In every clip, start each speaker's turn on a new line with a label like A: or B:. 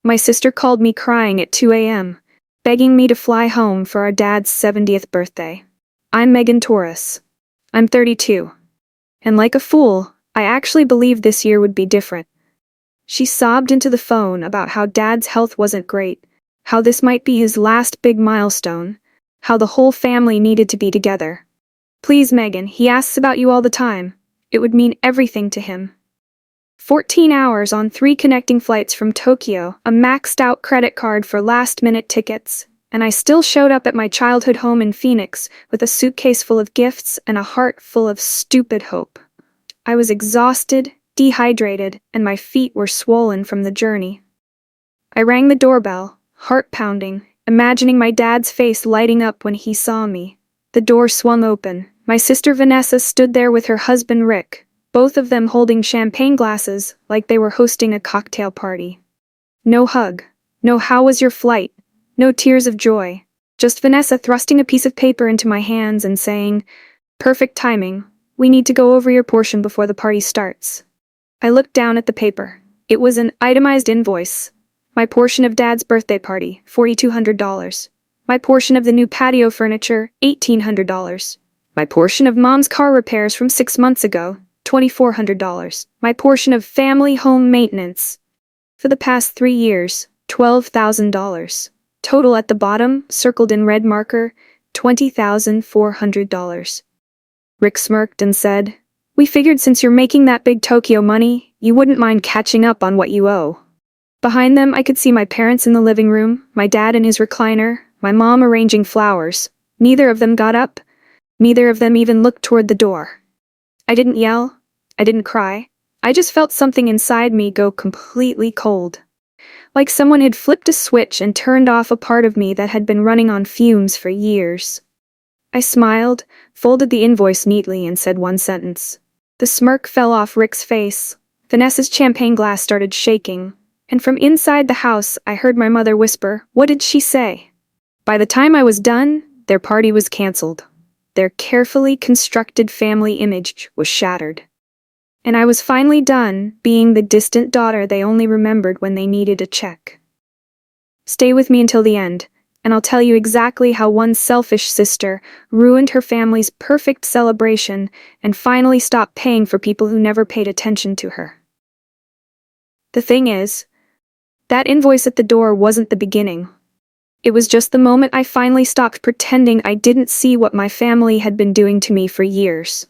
A: My sister called me crying at 2 a.m., begging me to fly home for our dad's 70th birthday. I'm Megan Torres. I'm 32. And like a fool, I actually believed this year would be different. She sobbed into the phone about how Dad's health wasn't great, how this might be his last big milestone, how the whole family needed to be together. Please, Megan, he asks about you all the time. It would mean everything to him. 14 hours on 3 connecting flights from Tokyo, a maxed-out credit card for last-minute tickets, and I still showed up at my childhood home in Phoenix with a suitcase full of gifts and a heart full of stupid hope. I was exhausted, dehydrated, and my feet were swollen from the journey. I rang the doorbell, heart pounding, imagining my dad's face lighting up when he saw me. The door swung open. My sister Vanessa stood there with her husband Rick, both of them holding champagne glasses like they were hosting a cocktail party. No hug. No "how was your flight?" No tears of joy. Just Vanessa thrusting a piece of paper into my hands and saying, "Perfect timing. We need to go over your portion before the party starts." I looked down at the paper. It was an itemized invoice. My portion of Dad's birthday party, $4,200. My portion of the new patio furniture, $1,800. My portion of Mom's car repairs from 6 months ago, $2,400. My portion of family home maintenance. For the past 3 years, $12,000. Total at the bottom, circled in red marker, $20,400. Rick smirked and said, "We figured since you're making that big Tokyo money, you wouldn't mind catching up on what you owe." Behind them, I could see my parents in the living room, my dad in his recliner, my mom arranging flowers. Neither of them got up. Neither of them even looked toward the door. I didn't yell. I didn't cry. I just felt something inside me go completely cold. Like someone had flipped a switch and turned off a part of me that had been running on fumes for years. I smiled, folded the invoice neatly, and said one sentence. The smirk fell off Rick's face. Vanessa's champagne glass started shaking, and from inside the house I heard my mother whisper, "What did she say?" By the time I was done, their party was cancelled. Their carefully constructed family image was shattered. And I was finally done being the distant daughter they only remembered when they needed a check. Stay with me until the end, and I'll tell you exactly how one selfish sister ruined her family's perfect celebration and finally stopped paying for people who never paid attention to her. The thing is, that invoice at the door wasn't the beginning. It was just the moment I finally stopped pretending I didn't see what my family had been doing to me for years.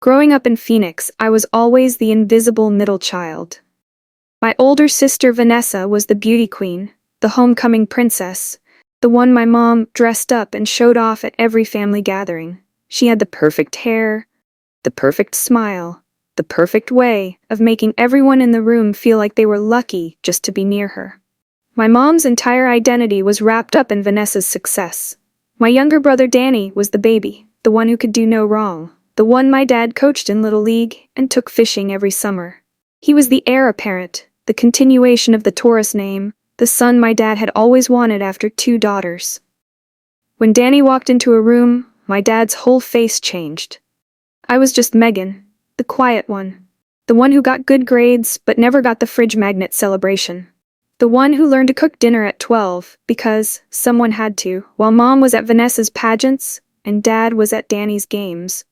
A: Growing up in Phoenix, I was always the invisible middle child. My older sister Vanessa was the beauty queen, the homecoming princess, the one my mom dressed up and showed off at every family gathering. She had the perfect hair, the perfect smile, the perfect way of making everyone in the room feel like they were lucky just to be near her. My mom's entire identity was wrapped up in Vanessa's success. My younger brother Danny was the baby, the one who could do no wrong, the one my dad coached in Little League and took fishing every summer. He was the heir apparent, the continuation of the Taurus name, the son my dad had always wanted after 2 daughters. When Danny walked into a room, my dad's whole face changed. I was just Megan, the quiet one, the one who got good grades but never got the fridge magnet celebration. The one who learned to cook dinner at 12 because someone had to, while Mom was at Vanessa's pageants and Dad was at Danny's games.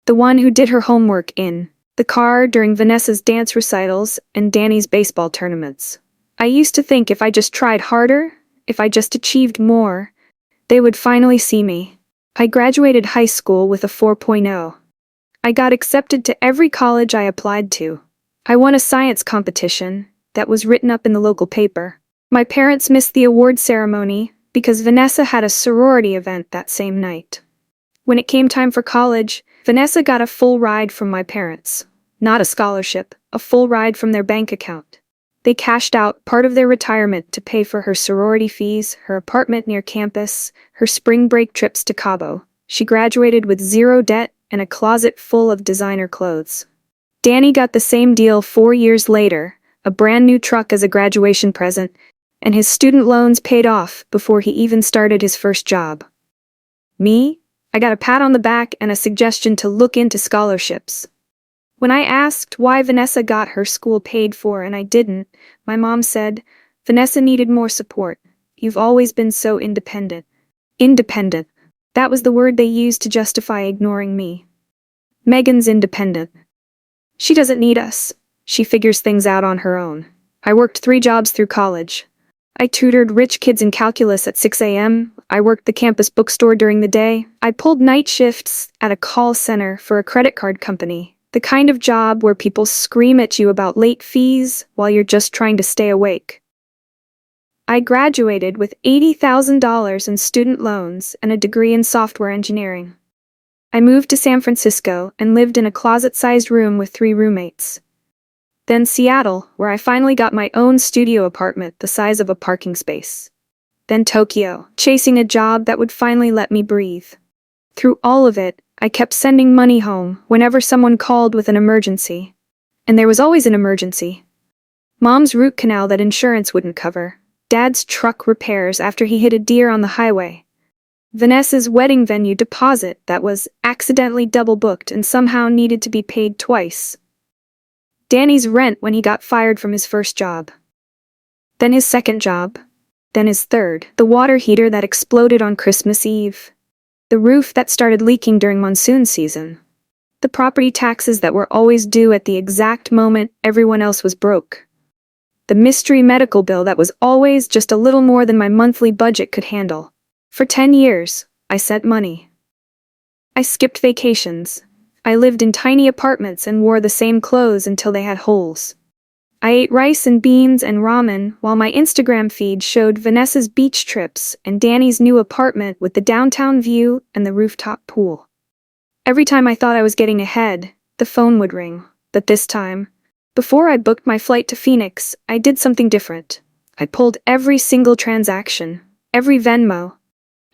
A: The one who did her homework in the car during Vanessa's dance recitals and Danny's baseball tournaments. I used to think if I just tried harder, if I just achieved more, they would finally see me. I graduated high school with a 4.0. I got accepted to every college I applied to. I won a science competition that was written up in the local paper. My parents missed the award ceremony because Vanessa had a sorority event that same night. When it came time for college, Vanessa got a full ride from my parents. Not a scholarship, a full ride from their bank account. They cashed out part of their retirement to pay for her sorority fees, her apartment near campus, her spring break trips to Cabo. She graduated with 0 debt and a closet full of designer clothes. Danny got the same deal 4 years later, a brand new truck as a graduation present, and his student loans paid off before he even started his first job. Me? I got a pat on the back and a suggestion to look into scholarships. When I asked why Vanessa got her school paid for and I didn't, my mom said, Vanessa needed more support. You've always been so independent. Independent. That was the word they used to justify ignoring me. Megan's independent. She doesn't need us. She figures things out on her own. I worked 3 jobs through college. I tutored rich kids in calculus at 6 a.m. I worked the campus bookstore during the day. I pulled night shifts at a call center for a credit card company. The kind of job where people scream at you about late fees while you're just trying to stay awake. I graduated with $80,000 in student loans and a degree in software engineering. I moved to San Francisco and lived in a closet-sized room with 3 roommates. Then Seattle, where I finally got my own studio apartment the size of a parking space. Then Tokyo, chasing a job that would finally let me breathe. Through all of it, I kept sending money home whenever someone called with an emergency. And there was always an emergency. Mom's root canal that insurance wouldn't cover. Dad's truck repairs after he hit a deer on the highway. Vanessa's wedding venue deposit that was accidentally double booked and somehow needed to be paid twice. Danny's rent when he got fired from his first job. Then his second job. Then his third. The water heater that exploded on Christmas Eve. The roof that started leaking during monsoon season. The property taxes that were always due at the exact moment everyone else was broke. The mystery medical bill that was always just a little more than my monthly budget could handle. For 10 years, I sent money. I skipped vacations. I lived in tiny apartments and wore the same clothes until they had holes. I ate rice and beans and ramen while my Instagram feed showed Vanessa's beach trips and Danny's new apartment with the downtown view and the rooftop pool. Every time I thought I was getting ahead, the phone would ring. But this time, before I booked my flight to Phoenix, I did something different. I pulled every single transaction, every Venmo,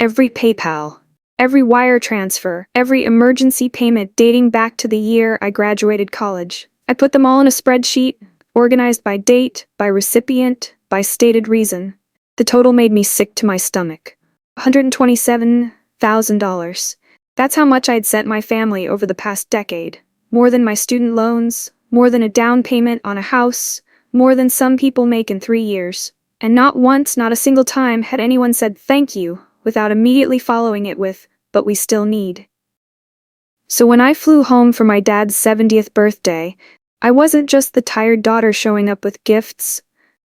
A: every PayPal, every wire transfer, every emergency payment dating back to the year I graduated college. I put them all in a spreadsheet, organized by date, by recipient, by stated reason. The total made me sick to my stomach. $127,000. That's how much I'd sent my family over the past decade. More than my student loans, more than a down payment on a house, more than some people make in 3 years. And not once, not a single time, had anyone said thank you, without immediately following it with, but we still need. So when I flew home for my dad's 70th birthday, I wasn't just the tired daughter showing up with gifts.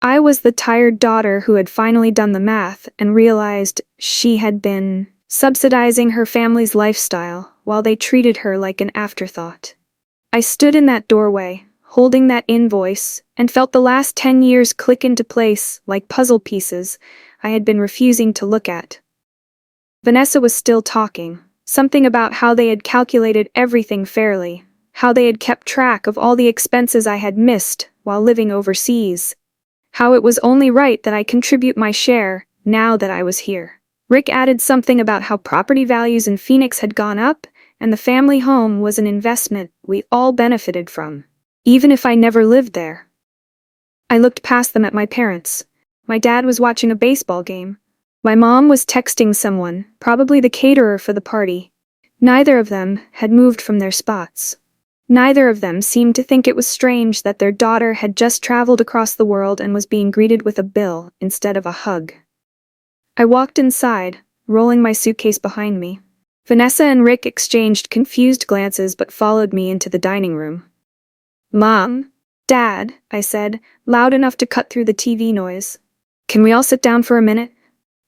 A: I was the tired daughter who had finally done the math and realized she had been subsidizing her family's lifestyle while they treated her like an afterthought. I stood in that doorway, holding that invoice, and felt the last 10 years click into place like puzzle pieces I had been refusing to look at. Vanessa was still talking, something about how they had calculated everything fairly, how they had kept track of all the expenses I had missed while living overseas, how it was only right that I contribute my share now that I was here. Rick added something about how property values in Phoenix had gone up, and the family home was an investment we all benefited from, even if I never lived there. I looked past them at my parents. My dad was watching a baseball game. My mom was texting someone, probably the caterer for the party. Neither of them had moved from their spots. Neither of them seemed to think it was strange that their daughter had just traveled across the world and was being greeted with a bill instead of a hug. I walked inside, rolling my suitcase behind me. Vanessa and Rick exchanged confused glances but followed me into the dining room. "Mom, Dad," I said, loud enough to cut through the TV noise. "Can we all sit down for a minute?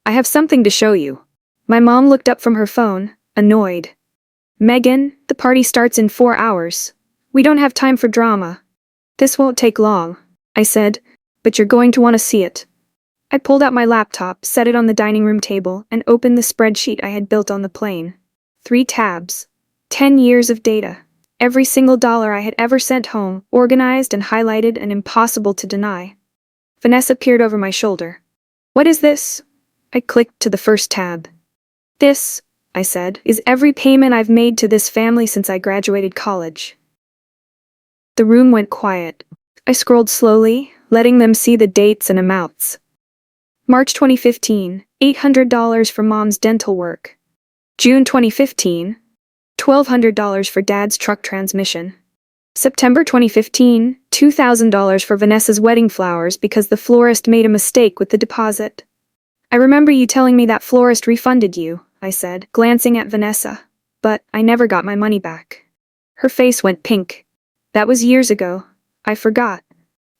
A: I have something to show you." My mom looked up from her phone, annoyed. "Megan, the party starts in 4 hours. We don't have time for drama." "This won't take long," I said, "but you're going to want to see it." I pulled out my laptop, set it on the dining room table, and opened the spreadsheet I had built on the plane. 3 tabs. 10 years of data. Every single dollar I had ever sent home, organized and highlighted and impossible to deny. Vanessa peered over my shoulder. "What is this?" I clicked to the first tab. "This," I said, "is every payment I've made to this family since I graduated college." The room went quiet. I scrolled slowly, letting them see the dates and amounts. March 2015, $800 for Mom's dental work. June 2015, $1,200 for Dad's truck transmission. September 2015, $2,000 for Vanessa's wedding flowers because the florist made a mistake with the deposit. I remember you telling me that florist refunded you, I said, glancing at Vanessa. But I never got my money back. Her face went pink. That was years ago. I forgot.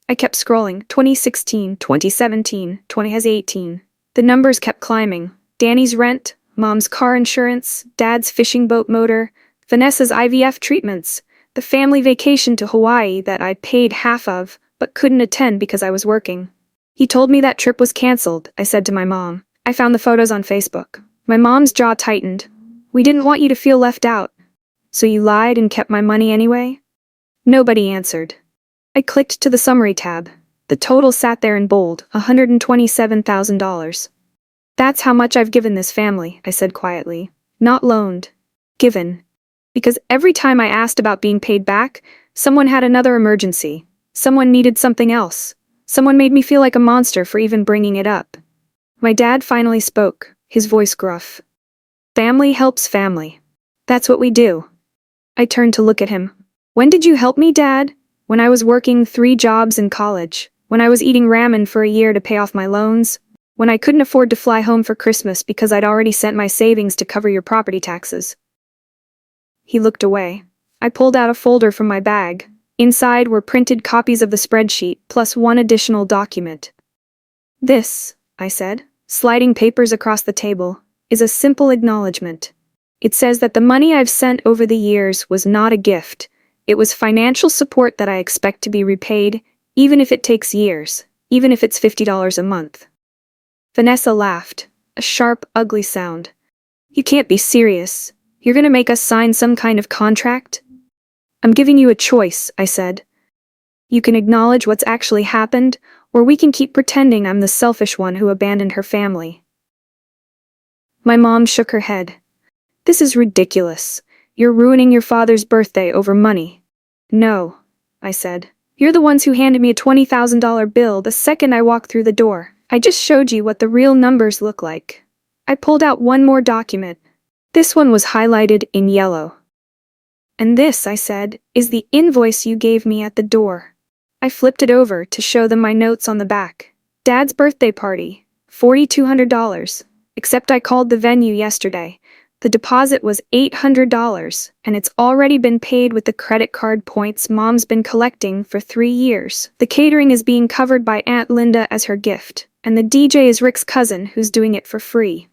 A: I kept scrolling. 2016, 2017, 2018. The numbers kept climbing. Danny's rent, Mom's car insurance, Dad's fishing boat motor, Vanessa's IVF treatments, the family vacation to Hawaii that I'd paid half of, but couldn't attend because I was working. He told me that trip was canceled, I said to my mom. I found the photos on Facebook. My mom's jaw tightened. We didn't want you to feel left out. So you lied and kept my money anyway? Nobody answered. I clicked to the summary tab. The total sat there in bold, $127,000. That's how much I've given this family, I said quietly. Not loaned. Given. Because every time I asked about being paid back, someone had another emergency. Someone needed something else. Someone made me feel like a monster for even bringing it up. My dad finally spoke, his voice gruff. Family helps family. That's what we do. I turned to look at him. When did you help me, Dad? When I was working 3 jobs in college. When I was eating ramen for a year to pay off my loans. When I couldn't afford to fly home for Christmas because I'd already sent my savings to cover your property taxes. He looked away. I pulled out a folder from my bag. Inside were printed copies of the spreadsheet, plus 1 additional document. This, I said, sliding papers across the table, is a simple acknowledgement. It says that the money I've sent over the years was not a gift. It was financial support that I expect to be repaid, even if it takes years, even if it's $50 a month. Vanessa laughed, a sharp, ugly sound. You can't be serious. You're gonna make us sign some kind of contract? I'm giving you a choice, I said. You can acknowledge what's actually happened, or we can keep pretending I'm the selfish one who abandoned her family. My mom shook her head. This is ridiculous. You're ruining your father's birthday over money. No, I said. You're the ones who handed me a $20,000 bill the second I walked through the door. I just showed you what the real numbers look like. I pulled out one more document. This one was highlighted in yellow. And this, I said, is the invoice you gave me at the door. I flipped it over to show them my notes on the back. Dad's birthday party, $4,200. Except I called the venue yesterday. The deposit was $800, and it's already been paid with the credit card points Mom's been collecting for 3 years. The catering is being covered by Aunt Linda as her gift, and the DJ is Rick's cousin who's doing it for free.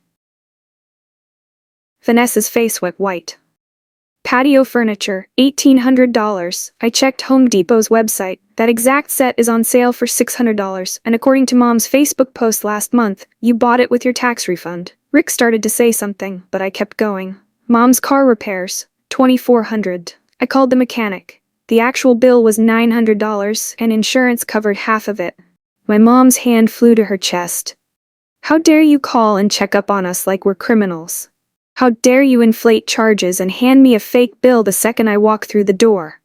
A: Vanessa's face went white. Patio furniture, $1,800. I checked Home Depot's website. That exact set is on sale for $600, and according to Mom's Facebook post last month, you bought it with your tax refund. Rick started to say something, but I kept going. Mom's car repairs, $2,400. I called the mechanic. The actual bill was $900, and insurance covered half of it. My mom's hand flew to her chest. How dare you call and check up on us like we're criminals? How dare you inflate charges and hand me a fake bill the second I walk through the door?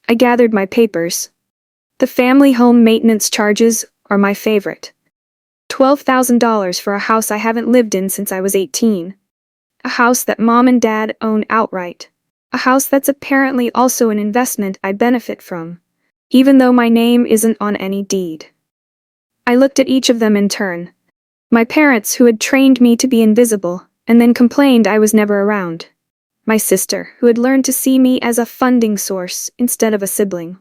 A: I gathered my papers. The family home maintenance charges are my favorite. $12,000 for a house I haven't lived in since I was 18. A house that Mom and Dad own outright. A house that's apparently also an investment I benefit from, even though my name isn't on any deed. I looked at each of them in turn. My parents, who had trained me to be invisible, and then complained I was never around. My sister, who had learned to see me as a funding source instead of a sibling.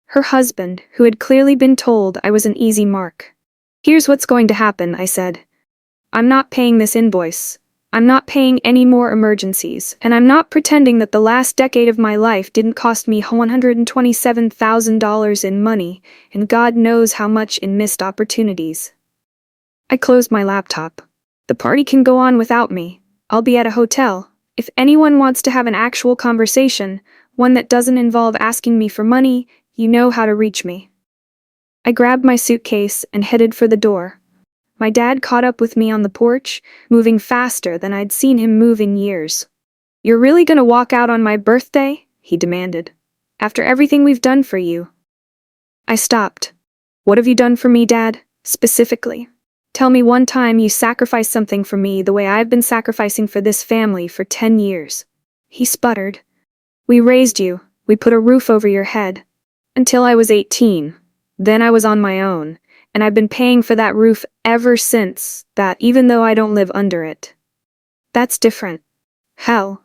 A: Her husband, who had clearly been told I was an easy mark. Here's what's going to happen, I said. I'm not paying this invoice. I'm not paying any more emergencies, and I'm not pretending that the last decade of my life didn't cost me $127,000 in money, and God knows how much in missed opportunities. I closed my laptop. The party can go on without me. I'll be at a hotel. If anyone wants to have an actual conversation, one that doesn't involve asking me for money, you know how to reach me. I grabbed my suitcase and headed for the door. My dad caught up with me on the porch, moving faster than I'd seen him move in years. You're really gonna walk out on my birthday? He demanded. After everything we've done for you. I stopped. What have you done for me, Dad? Specifically. Tell me one time you sacrificed something for me the way I've been sacrificing for this family for 10 years. He sputtered. We raised you. We put a roof over your head. Until I was 18. Then I was on my own, and I've been paying for that roof ever since that, even though I don't live under it. That's different. How?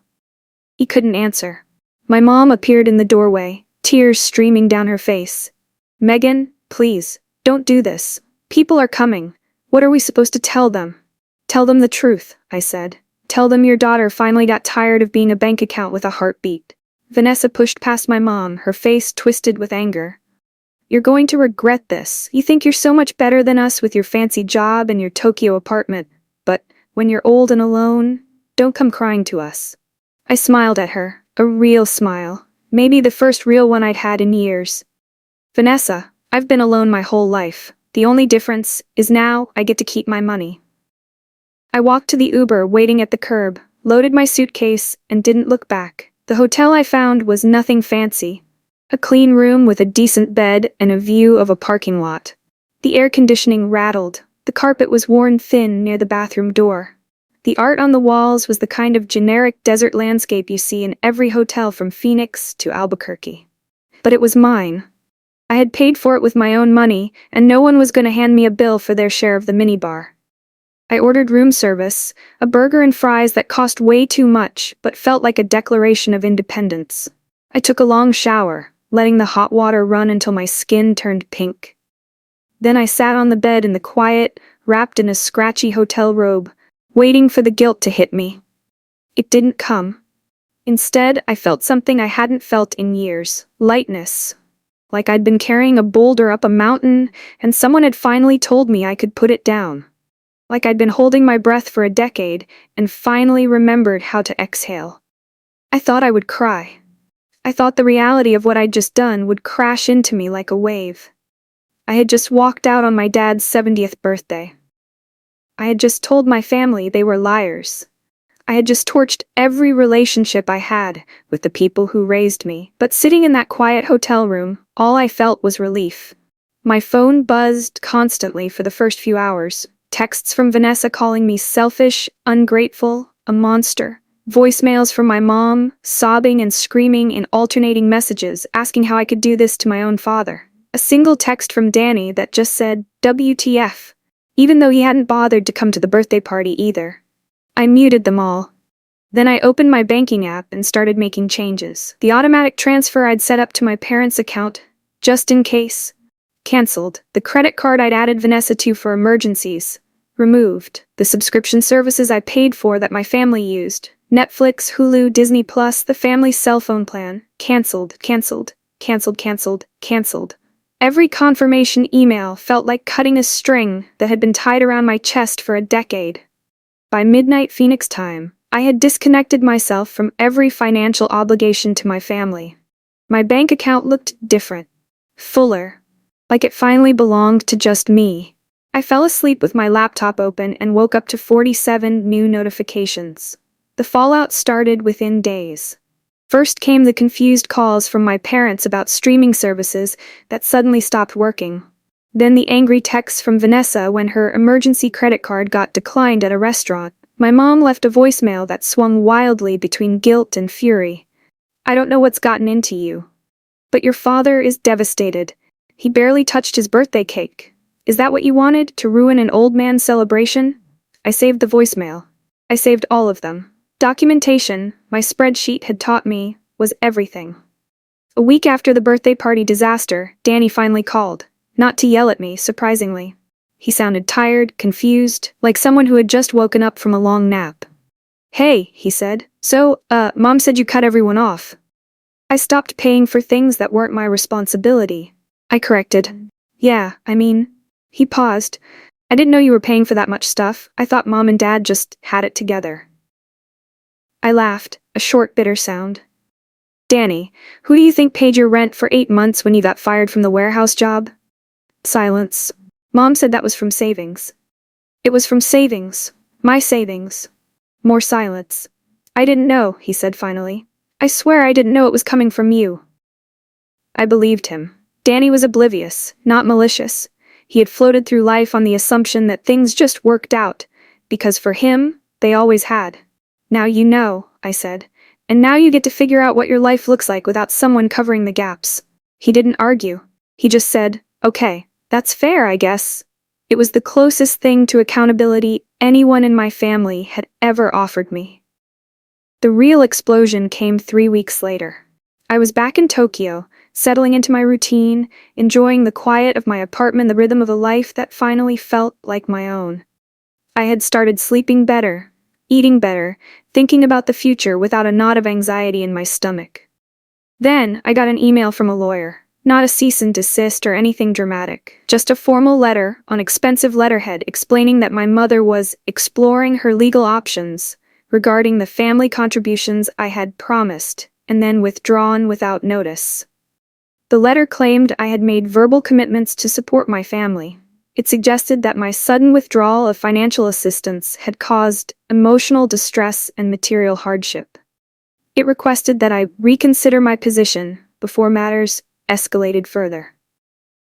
A: He couldn't answer. My mom appeared in the doorway, tears streaming down her face. Megan, please, don't do this. People are coming. What are we supposed to tell them? Tell them the truth, I said. Tell them your daughter finally got tired of being a bank account with a heartbeat. Vanessa pushed past my mom, her face twisted with anger. You're going to regret this. You think you're so much better than us with your fancy job and your Tokyo apartment, but when you're old and alone, don't come crying to us. I smiled at her, a real smile, maybe the first real one I'd had in years. Vanessa, I've been alone my whole life. The only difference is now I get to keep my money. I walked to the Uber waiting at the curb, loaded my suitcase, and didn't look back. The hotel I found was nothing fancy. A clean room with a decent bed and a view of a parking lot. The air conditioning rattled. The carpet was worn thin near the bathroom door. The art on the walls was the kind of generic desert landscape you see in every hotel from Phoenix to Albuquerque. But it was mine. I had paid for it with my own money, and no one was going to hand me a bill for their share of the minibar. I ordered room service, a burger and fries that cost way too much, but felt like a declaration of independence. I took a long shower, letting the hot water run until my skin turned pink. Then I sat on the bed in the quiet, wrapped in a scratchy hotel robe, waiting for the guilt to hit me. It didn't come. Instead, I felt something I hadn't felt in years, lightness. Like I'd been carrying a boulder up a mountain, and someone had finally told me I could put it down. Like I'd been holding my breath for a decade, and finally remembered how to exhale. I thought I would cry. I thought the reality of what I'd just done would crash into me like a wave. I had just walked out on my dad's 70th birthday. I had just told my family they were liars. I had just torched every relationship I had with the people who raised me. But sitting in that quiet hotel room, all I felt was relief. My phone buzzed constantly for the first few hours. Texts from Vanessa calling me selfish, ungrateful, a monster. Voicemails from my mom, sobbing and screaming in alternating messages, asking how I could do this to my own father. A single text from Danny that just said, WTF, even though he hadn't bothered to come to the birthday party either. I muted them all. Then I opened my banking app and started making changes. The automatic transfer I'd set up to my parents' account, just in case. Cancelled. The credit card I'd added Vanessa to for emergencies. Removed. The subscription services I paid for that my family used. Netflix, Hulu, Disney Plus, the family's cell phone plan. Cancelled, cancelled, cancelled, cancelled, cancelled. Every confirmation email felt like cutting a string that had been tied around my chest for a decade. By midnight Phoenix time, I had disconnected myself from every financial obligation to my family. My bank account looked different. Fuller. Like it finally belonged to just me. I fell asleep with my laptop open and woke up to 47 new notifications. The fallout started within days. First came the confused calls from my parents about streaming services that suddenly stopped working. Then the angry texts from Vanessa when her emergency credit card got declined at a restaurant. My mom left a voicemail that swung wildly between guilt and fury. I don't know what's gotten into you, but your father is devastated. He barely touched his birthday cake. Is that what you wanted, to ruin an old man's celebration? I saved the voicemail. I saved all of them. Documentation, my spreadsheet had taught me, was everything. A week after the birthday party disaster, Danny finally called. Not to yell at me, surprisingly. He sounded tired, confused, like someone who had just woken up from a long nap. Hey, he said. So, Mom said you cut everyone off. I stopped paying for things that weren't my responsibility. I corrected. Yeah, I mean. He paused. I didn't know you were paying for that much stuff. I thought Mom and Dad just had it together. I laughed, a short, bitter sound. Danny, who do you think paid your rent for 8 months when you got fired from the warehouse job? Silence. Mom said that was from savings. It was from savings. My savings. More silence. I didn't know, he said finally. I swear I didn't know it was coming from you. I believed him. Danny was oblivious, not malicious. He had floated through life on the assumption that things just worked out, because for him, they always had. Now you know, I said, and now you get to figure out what your life looks like without someone covering the gaps. He didn't argue. He just said, "Okay, that's fair, I guess." It was the closest thing to accountability anyone in my family had ever offered me. The real explosion came 3 weeks later. I was back in Tokyo, settling into my routine, enjoying the quiet of my apartment, the rhythm of a life that finally felt like my own. I had started sleeping better, eating better, thinking about the future without a knot of anxiety in my stomach. Then, I got an email from a lawyer. Not a cease and desist or anything dramatic, just a formal letter on expensive letterhead explaining that my mother was exploring her legal options regarding the family contributions I had promised and then withdrawn without notice. The letter claimed I had made verbal commitments to support my family. It suggested that my sudden withdrawal of financial assistance had caused emotional distress and material hardship. It requested that I reconsider my position before matters escalated further.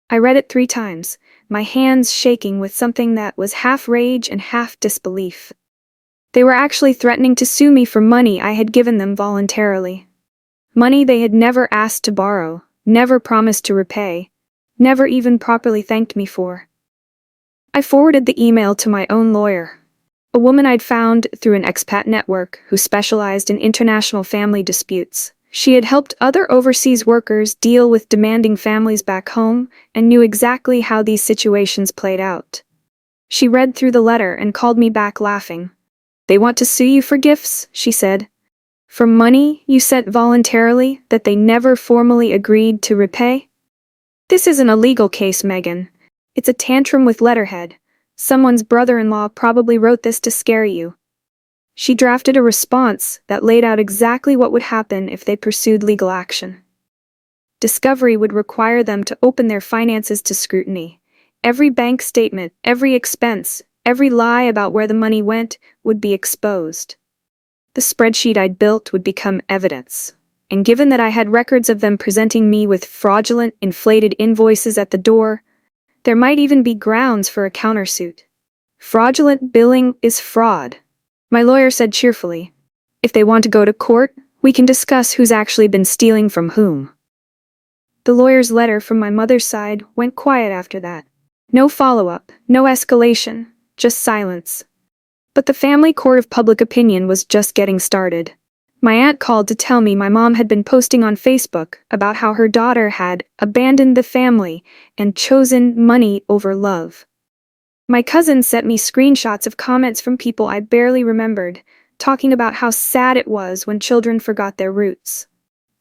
A: I read it 3 times, my hands shaking with something that was half rage and half disbelief. They were actually threatening to sue me for money I had given them voluntarily. Money they had never asked to borrow, never promised to repay, never even properly thanked me for. I forwarded the email to my own lawyer, a woman I'd found through an expat network who specialized in international family disputes. She had helped other overseas workers deal with demanding families back home and knew exactly how these situations played out. She read through the letter and called me back laughing. "They want to sue you for gifts," she said. "For money you sent voluntarily that they never formally agreed to repay? This isn't a legal case, Megan. It's a tantrum with letterhead. Someone's brother-in-law probably wrote this to scare you." She drafted a response that laid out exactly what would happen if they pursued legal action. Discovery would require them to open their finances to scrutiny. Every bank statement, every expense, every lie about where the money went would be exposed. The spreadsheet I'd built would become evidence. And given that I had records of them presenting me with fraudulent, inflated invoices at the door, there might even be grounds for a countersuit. Fraudulent billing is fraud, my lawyer said cheerfully. If they want to go to court, we can discuss who's actually been stealing from whom. The lawyer's letter from my mother's side went quiet after that. No follow-up, no escalation, just silence. But the family court of public opinion was just getting started. My aunt called to tell me my mom had been posting on Facebook about how her daughter had abandoned the family and chosen money over love. My cousin sent me screenshots of comments from people I barely remembered, talking about how sad it was when children forgot their roots.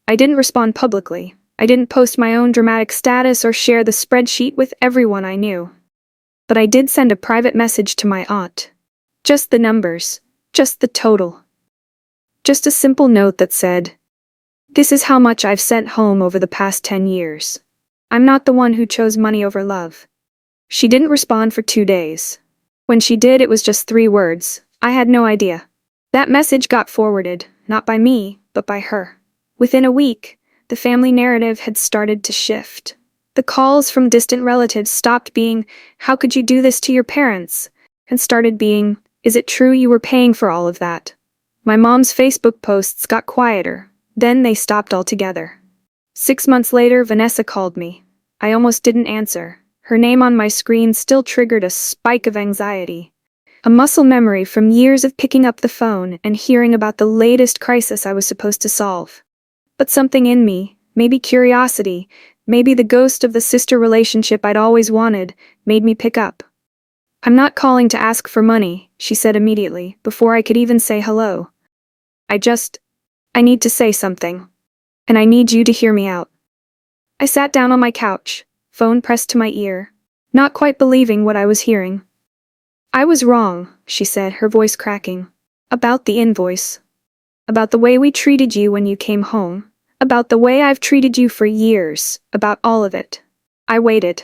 A: I didn't respond publicly. I didn't post my own dramatic status or share the spreadsheet with everyone I knew. But I did send a private message to my aunt. Just the numbers, just the total. Just a simple note that said, "This is how much I've sent home over the past 10 years. I'm not the one who chose money over love." She didn't respond for 2 days. When she did, it was just 3 words. I had no idea. That message got forwarded, not by me, but by her. Within a week, the family narrative had started to shift. The calls from distant relatives stopped being, "How could you do this to your parents?" and started being, "Is it true you were paying for all of that?" My mom's Facebook posts got quieter. Then they stopped altogether. 6 months later, Vanessa called me. I almost didn't answer. Her name on my screen still triggered a spike of anxiety. A muscle memory from years of picking up the phone and hearing about the latest crisis I was supposed to solve. But something in me, maybe curiosity, maybe the ghost of the sister relationship I'd always wanted, made me pick up. "I'm not calling to ask for money," she said immediately, before I could even say hello. I need to say something. And I need you to hear me out." I sat down on my couch, phone pressed to my ear, not quite believing what I was hearing. "I was wrong," she said, her voice cracking. "About the invoice. About the way we treated you when you came home. About the way I've treated you for years. About all of it." I waited.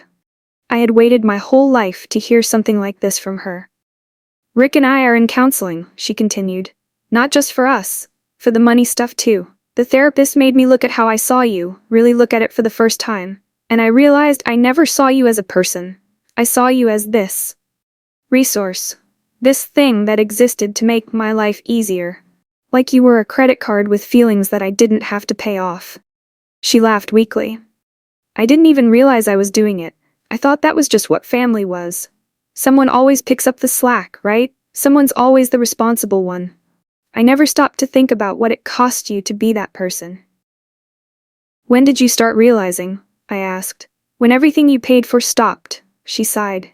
A: I had waited my whole life to hear something like this from her. "Rick and I are in counseling," she continued. "Not just for us. For the money stuff too. The therapist made me look at how I saw you, really look at it for the first time. And I realized I never saw you as a person. I saw you as this resource. This thing that existed to make my life easier. Like you were a credit card with feelings that I didn't have to pay off." She laughed weakly. I didn't even realize I was doing it. I thought that was just what family was. Someone always picks up the slack, right? Someone's always the responsible one. I never stopped to think about what it cost you to be that person. When did you start realizing? I asked. When everything you paid for stopped, she sighed.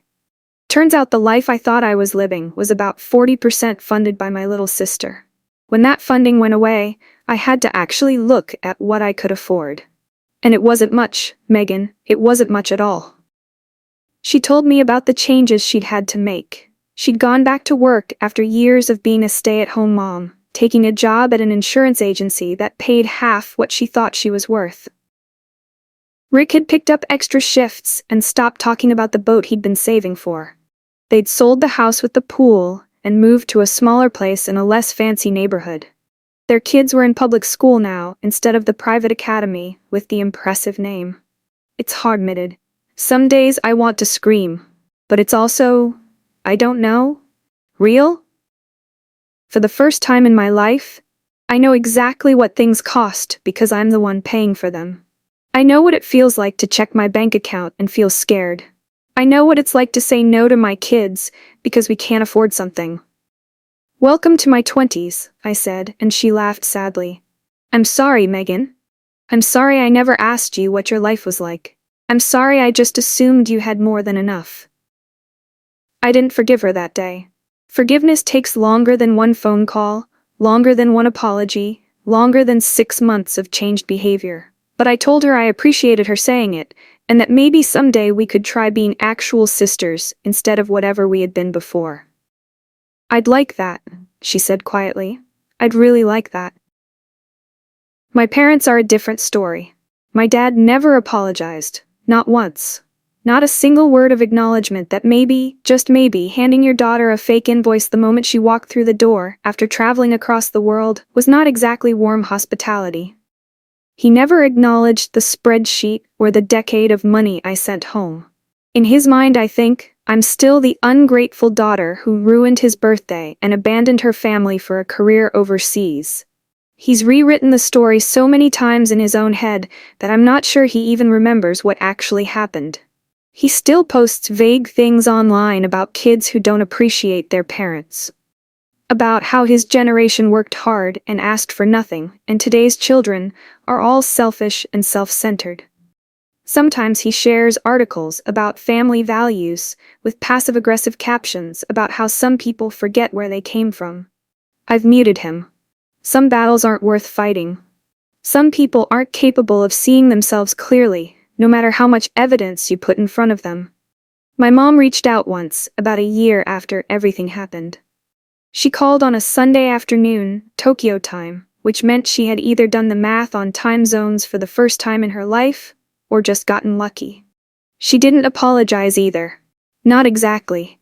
A: Turns out the life I thought I was living was about 40% funded by my little sister. When that funding went away, I had to actually look at what I could afford. And it wasn't much, Megan, it wasn't much at all. She told me about the changes she'd had to make. She'd gone back to work after years of being a stay-at-home mom, taking a job at an insurance agency that paid half what she thought she was worth. Rick had picked up extra shifts and stopped talking about the boat he'd been saving for. They'd sold the house with the pool and moved to a smaller place in a less fancy neighborhood. Their kids were in public school now instead of the private academy with the impressive name. It's hard, admitted. Some days I want to scream, but it's also, I don't know, real? For the first time in my life, I know exactly what things cost because I'm the one paying for them. I know what it feels like to check my bank account and feel scared. I know what it's like to say no to my kids because we can't afford something. Welcome to my 20s, I said, and she laughed sadly. I'm sorry, Megan. I'm sorry I never asked you what your life was like. I'm sorry I just assumed you had more than enough. I didn't forgive her that day. Forgiveness takes longer than one phone call, longer than one apology, longer than 6 months of changed behavior. But I told her I appreciated her saying it, and that maybe someday we could try being actual sisters instead of whatever we had been before. I'd like that, she said quietly. I'd really like that. My parents are a different story. My dad never apologized, not once. Not a single word of acknowledgement that maybe, just maybe, handing your daughter a fake invoice the moment she walked through the door after traveling across the world was not exactly warm hospitality. He never acknowledged the spreadsheet or the decade of money I sent home. In his mind, I think, I'm still the ungrateful daughter who ruined his birthday and abandoned her family for a career overseas. He's rewritten the story so many times in his own head that I'm not sure he even remembers what actually happened. He still posts vague things online about kids who don't appreciate their parents. About how his generation worked hard and asked for nothing, and today's children are all selfish and self-centered. Sometimes he shares articles about family values with passive-aggressive captions about how some people forget where they came from. I've muted him. Some battles aren't worth fighting. Some people aren't capable of seeing themselves clearly, no matter how much evidence you put in front of them. My mom reached out once, about a year after everything happened. She called on a Sunday afternoon, Tokyo time, which meant she had either done the math on time zones for the first time in her life, or just gotten lucky. She didn't apologize either. Not exactly.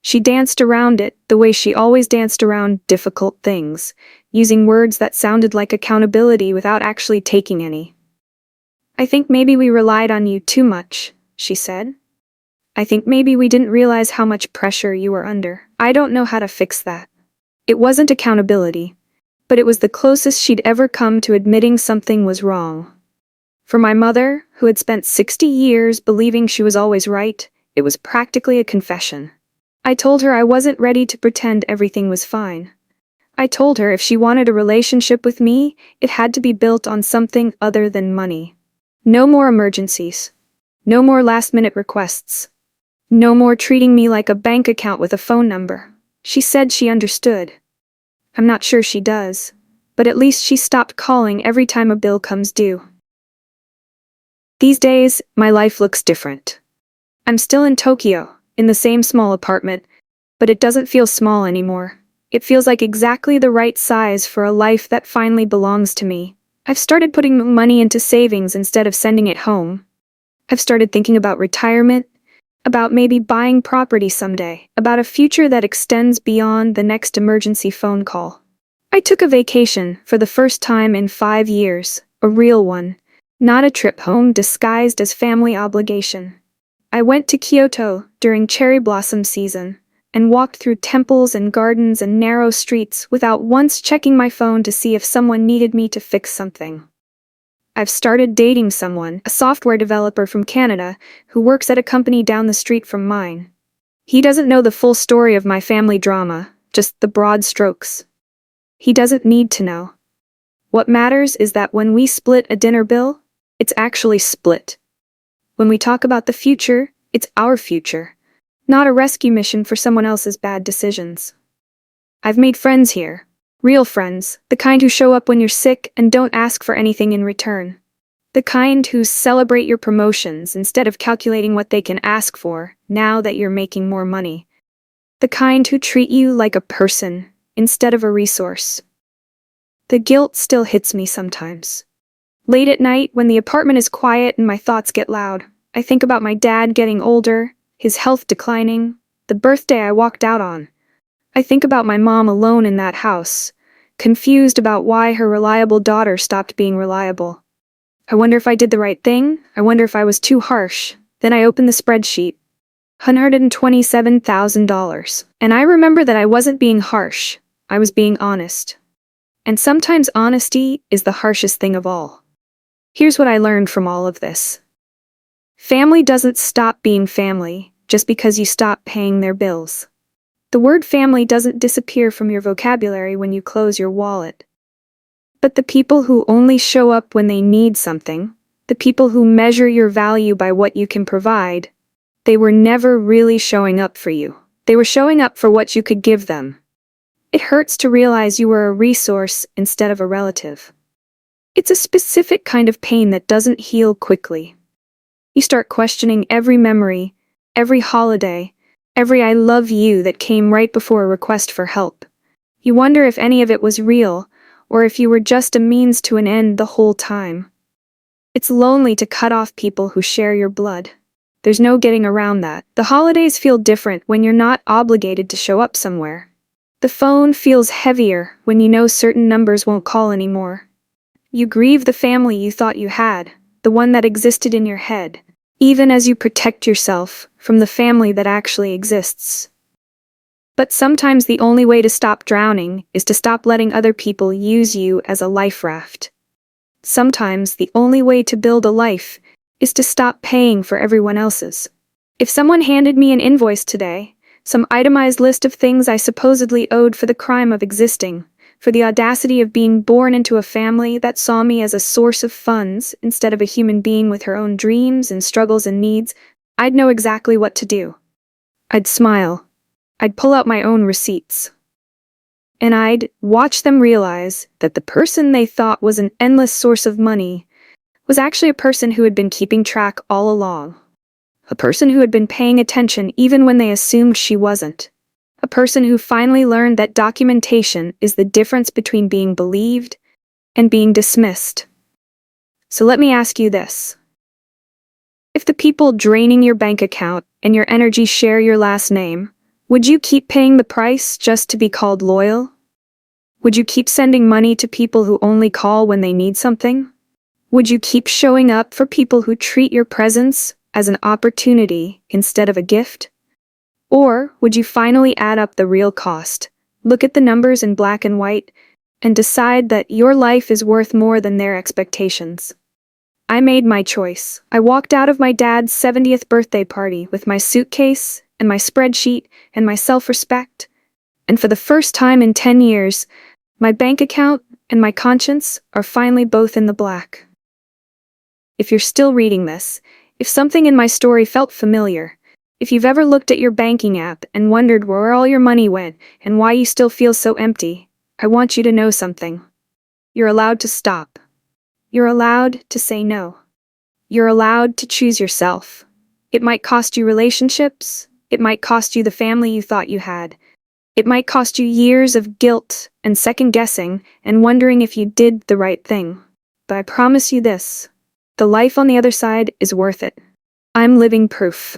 A: She danced around it the way she always danced around difficult things, using words that sounded like accountability without actually taking any. I think maybe we relied on you too much, she said. I think maybe we didn't realize how much pressure you were under. I don't know how to fix that. It wasn't accountability, but it was the closest she'd ever come to admitting something was wrong. For my mother, who had spent 60 years believing she was always right, it was practically a confession. I told her I wasn't ready to pretend everything was fine. I told her if she wanted a relationship with me, it had to be built on something other than money. No more emergencies. No more last-minute requests. No more treating me like a bank account with a phone number. She said she understood. I'm not sure she does, but at least she stopped calling every time a bill comes due. These days, my life looks different. I'm still in Tokyo, in the same small apartment, but it doesn't feel small anymore. It feels like exactly the right size for a life that finally belongs to me. I've started putting money into savings instead of sending it home. I've started thinking about retirement, about maybe buying property someday, about a future that extends beyond the next emergency phone call. I took a vacation for the first time in 5 years, a real one. Not a trip home disguised as family obligation. I went to Kyoto during cherry blossom season and walked through temples and gardens and narrow streets without once checking my phone to see if someone needed me to fix something. I've started dating someone, a software developer from Canada, who works at a company down the street from mine. He doesn't know the full story of my family drama, just the broad strokes. He doesn't need to know. What matters is that when we split a dinner bill, it's actually split. When we talk about the future, it's our future, not a rescue mission for someone else's bad decisions. I've made friends here. Real friends, the kind who show up when you're sick and don't ask for anything in return. The kind who celebrate your promotions instead of calculating what they can ask for now that you're making more money. The kind who treat you like a person instead of a resource. The guilt still hits me sometimes. Late at night, when the apartment is quiet and my thoughts get loud, I think about my dad getting older, his health declining, the birthday I walked out on. I think about my mom alone in that house, confused about why her reliable daughter stopped being reliable. I wonder if I did the right thing. I wonder if I was too harsh. Then I opened the spreadsheet. $127,000. And I remember that I wasn't being harsh. I was being honest. And sometimes honesty is the harshest thing of all. Here's what I learned from all of this. Family doesn't stop being family just because you stop paying their bills. The word family doesn't disappear from your vocabulary when you close your wallet. But the people who only show up when they need something, the people who measure your value by what you can provide, they were never really showing up for you. They were showing up for what you could give them. It hurts to realize you were a resource instead of a relative. It's a specific kind of pain that doesn't heal quickly. You start questioning every memory, every holiday, every I love you that came right before a request for help. You wonder if any of it was real, or if you were just a means to an end the whole time. It's lonely to cut off people who share your blood. There's no getting around that. The holidays feel different when you're not obligated to show up somewhere. The phone feels heavier when you know certain numbers won't call anymore. You grieve the family you thought you had, the one that existed in your head, even as you protect yourself from the family that actually exists. But sometimes the only way to stop drowning is to stop letting other people use you as a life raft. Sometimes the only way to build a life is to stop paying for everyone else's. If someone handed me an invoice today, some itemized list of things I supposedly owed for the crime of existing, for the audacity of being born into a family that saw me as a source of funds instead of a human being with her own dreams and struggles and needs, I'd know exactly what to do. I'd smile. I'd pull out my own receipts. And I'd watch them realize that the person they thought was an endless source of money was actually a person who had been keeping track all along. A person who had been paying attention even when they assumed she wasn't. A person who finally learned that documentation is the difference between being believed and being dismissed. So let me ask you this. If the people draining your bank account and your energy share your last name, would you keep paying the price just to be called loyal? Would you keep sending money to people who only call when they need something? Would you keep showing up for people who treat your presence as an opportunity instead of a gift? Or would you finally add up the real cost, look at the numbers in black and white, and decide that your life is worth more than their expectations? I made my choice. I walked out of my dad's 70th birthday party with my suitcase and my spreadsheet and my self-respect, and for the first time in 10 years, my bank account and my conscience are finally both in the black. If you're still reading this, if something in my story felt familiar, if you've ever looked at your banking app and wondered where all your money went and why you still feel so empty, I want you to know something. You're allowed to stop. You're allowed to say no. You're allowed to choose yourself. It might cost you relationships. It might cost you the family you thought you had. It might cost you years of guilt and second-guessing and wondering if you did the right thing. But I promise you this. The life on the other side is worth it. I'm living proof.